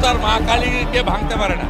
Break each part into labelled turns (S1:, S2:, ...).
S1: তার মা কালীকে ভাঙতে পারে না।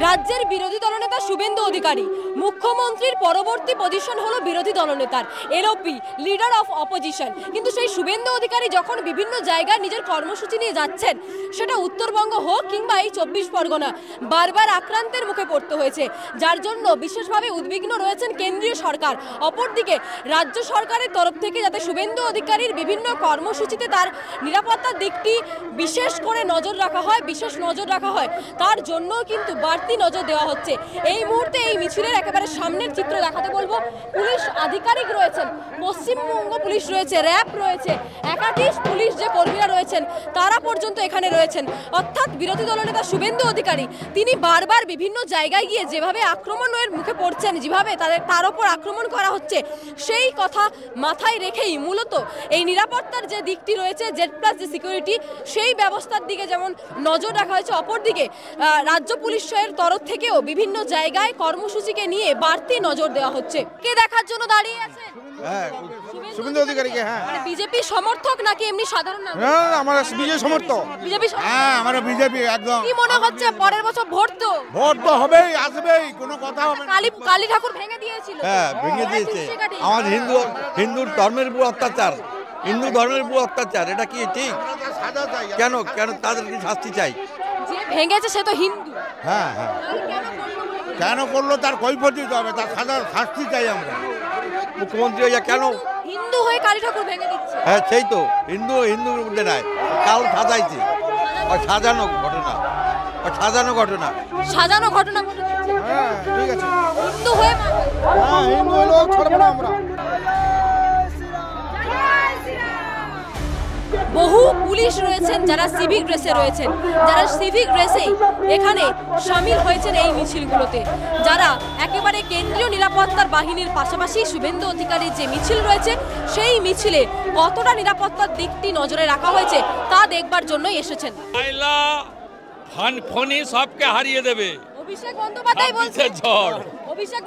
S2: রাজ্যের বিরোধী দলনেতা শুভেন্দু অধিকারী, মুখ্যমন্ত্রীর পরবর্তী পজিশন হলো বিরোধী দলনেতার এলওপি, লিডার অফ অপোজিশন। কিন্তু সেই শুভেন্দু অধিকারী যখন বিভিন্ন জায়গায় নিজের কর্মসূচি নিয়ে যাচ্ছেন, সেটা উত্তরবঙ্গ হোক কিংবা এই 24 পরগনা, বারবার আক্রান্তের মুখে পড়তে হয়েছে, যার জন্য বিশেষভাবে উদ্বিগ্ন রয়েছেন কেন্দ্রীয় সরকার। অপরদিকে রাজ্য সরকারের তরফ থেকে যাতে শুভেন্দু অধিকারীর বিভিন্ন কর্মসূচিতে তার নিরাপত্তার দিকটি বিশেষ করে নজর রাখা হয়, বিশেষ নজর রাখা হয়, তার জন্য কিন্তু বাড়তি নজর দেওয়া হচ্ছে। এই মুহূর্তে এই মিছিলের একেবারে সামনের চিত্র দেখাতে বলবো। পুলিশ আধিকারিক রয়েছেন, পশ্চিমবঙ্গ পুলিশ রয়েছে, র্যাব রয়েছে, একাধিক পুলিশ যে কর্মীরা রয়েছেন তারা পর্যন্ত এখানে রয়েছেন। অর্থাৎ বিরোধী দলনেতা শুভেন্দু অধিকারী তিনি বারবার বিভিন্ন জায়গায় গিয়ে যেভাবে আক্রমণের মুখে পড়ছেন, যেভাবে তার ওপর আক্রমণ করা হচ্ছে, সেই কথা মাথায় রেখেই মূলত এই নিরাপত্তার যে দিকটি রয়েছে, জেড প্লাস যে সিকিউরিটি, সেই ব্যবস্থার দিকে যেমন নজর রাখা হয়েছে, অপরদিকে রাজ্য পুলিশের তরফ থেকেও বিভিন্ন জায়গায় কর্মসূচিকে নিয়ে বাড়তি নজর দেওয়া হচ্ছে। কে দেখার জন্য দাঁড়িয়ে আছে?
S3: শুভেন্দু অধিকারীকে। হ্যাঁ,
S2: বিজেপি সমর্থক নাকি এমনি সাধারণ নাগরিক?
S3: না, আমরা বিজেপি সমর্থক।
S2: বিজেপি?
S3: হ্যাঁ, আমরা বিজেপি একদম।
S2: কি মনে হচ্ছে পরের বছর ভোট তো
S3: হবেই, আসবেই, কোনো কথা হবে না।
S2: কালী ঠাকুর ভেঙে দিয়েছিল।
S4: হ্যাঁ, ভেঙে দিয়েছে। আমাদের হিন্দু ধর্মের উপর অত্যাচার, হিন্দু ধর্মের উপর অত্যাচার, এটা কি ঠিক? কেন তাদেরকে শাস্তি চাই?
S2: যে ভেঙেছে সে তো হিন্দু।
S3: হ্যাঁ, কেন করলো তার কৈফিয়ত দিতে হবে, তার শাস্তি চাই আমরা।
S4: মুখ্যমন্ত্রী কেন
S2: হিন্দু হয়ে কালী ঠাকুর ভেঙে দিচ্ছে?
S4: হ্যাঁ, সেই তো হিন্দুর মধ্যে নাই, কাল সাজাইছে। সাজানো ঘটনা
S3: হ্যাঁ, ঠিক আছে।
S2: হিন্দু হয়ে
S3: হিন্দু হলেও ছাড়বো না আমরা।
S2: বহু পুলিশ রয়েছেন যারা সিভিক ড্রেসে রয়েছেন, যারা সিভিক ড্রেসেই এখানে সামিল হয়েছেন এই মিছিলগুলোতে, যারা একেবারে কেন্দ্রীয় নিরাপত্তার বাহিনীর পাশাপাশি শুভেন্দু অধিকারীর যে মিছিল রয়েছে সেই মিছিলে কতটা নিরাপত্তার দিকটি নজরে রাখা হয়েছে তা দেখবার জন্যই এসেছেন।
S1: ফনি সবকে হারিয়ে দেবে।
S2: অভিষেক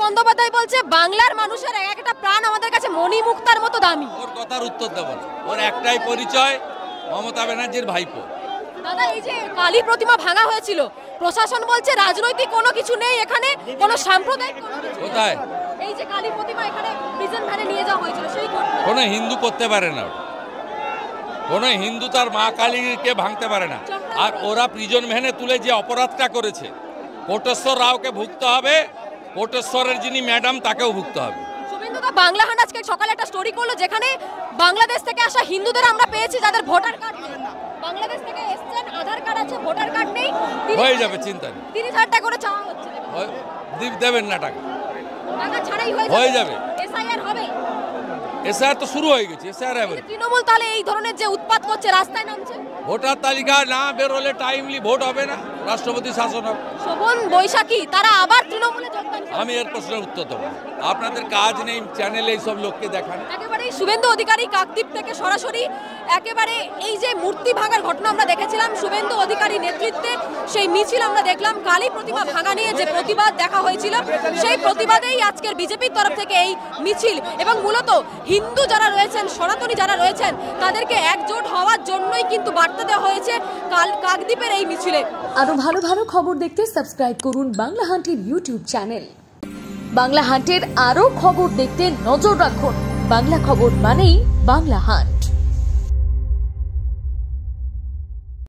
S2: বন্দ্যোপাধ্যায় বলছে বাংলার মানুষের একটা প্রাণ আমাদের কাছে মণিমুক্তার মতো দামি।
S1: ওর কথার উত্তর দেব না, ওর একটাই পরিচয়, মমতা ব্যানার্জির ভাইপো।
S2: দাদা, এই যে কালী প্রতিমা ভাঙা হয়েছিল, প্রশাসন বলছে রাজনৈতিক কোনো কিছু নেই এখানে, কোনো সাম্প্রদায়িক
S1: কোথায়?
S2: এই যে কালী প্রতিমা এখানে প্রিজন ভ্যানে নিয়ে যাওয়া হয়েছিল, সেই ঘটনা
S1: কোনো হিন্দু করতে পারে না, কোনো হিন্দু তার মা কালীকে ভাঙতে পারে না। আর ওরা প্রিজন ভ্যানে তুলে যে অপরাধটা করেছে, কোটেশ্বর রাওকে ভুগতে হবে, কোটেশ্বরের যিনি ম্যাডাম তাকেও ভুগতে হবে।
S2: বাংলা হান্ড আজকে সকালে একটা স্টোরি করলো, যেখানে বাংলাদেশ থেকে আসা হিন্দুদের আমরা পেয়েছি যাদের ভোটার কার্ড নেই, বাংলাদেশ থেকে এসেছেন, আধার কার্ড আছে, ভোটার কার্ড নেই,
S1: হয়ে যাবে, চিন্তা নেই।
S2: 30,000 টাকা করে চাওয়া হচ্ছে,
S1: দেবেন না টাকা
S2: ছাড়াই
S1: হয়ে যাবে।
S2: এসআইআর হবে,
S1: এসআইআর তো শুরু হয়ে গেছে। এসআইআর হবে।
S2: তৃণমূল তাহলে এই ধরনের যে উৎপাত করছে, রাস্তায় নামছে,
S1: ভোটার তালিকা না বেরোলে টাইমলি ভোট হবে না, রাষ্ট্রপতি শাসন হবে।
S2: শোভন বৈশাখী তারা আবার তৃণমূলে যোগদান করবে।
S1: আমি এর প্রশ্নের উত্তর দেবো। আপনাদের কাজ নেই চ্যানেলে এইসব লোককে দেখান।
S2: একেবারে শুভেন্দু অধিকারী কাকদ্বীপ থেকে সরাসরি একেবারে এই যে মূর্তি ভাঙার ঘটনা আমরা দেখেছিলাম, শুভেন্দু অধিকারী নেতৃত্বে সেই মিছিল আমরা দেখলাম, কালী প্রতিমা ভাঙা নিয়ে যে প্রতিবাদ দেখা হয়েছিল, সেই প্রতিবাদেই আজকের বিজেপির তরফ থেকে এই মিছিল, এবং মূলত হিন্দু যারা রয়েছেন, সনাতনী যারা রয়েছেন, তাদেরকে একজোট হওয়ার জন্যই কিন্তু বার্তা দেওয়া হয়েছে কাকদ্বীপের এই মিছিলে।
S5: আরো ভালো ভালো খবর দেখতে সাবস্ক্রাইব করুন বাংলা হান্টের ইউটিউব চ্যানেল। বাংলা হান্টের আরো খবর দেখতে নজর রাখুন। বাংলা খবর মানেই বাংলা হান্ট।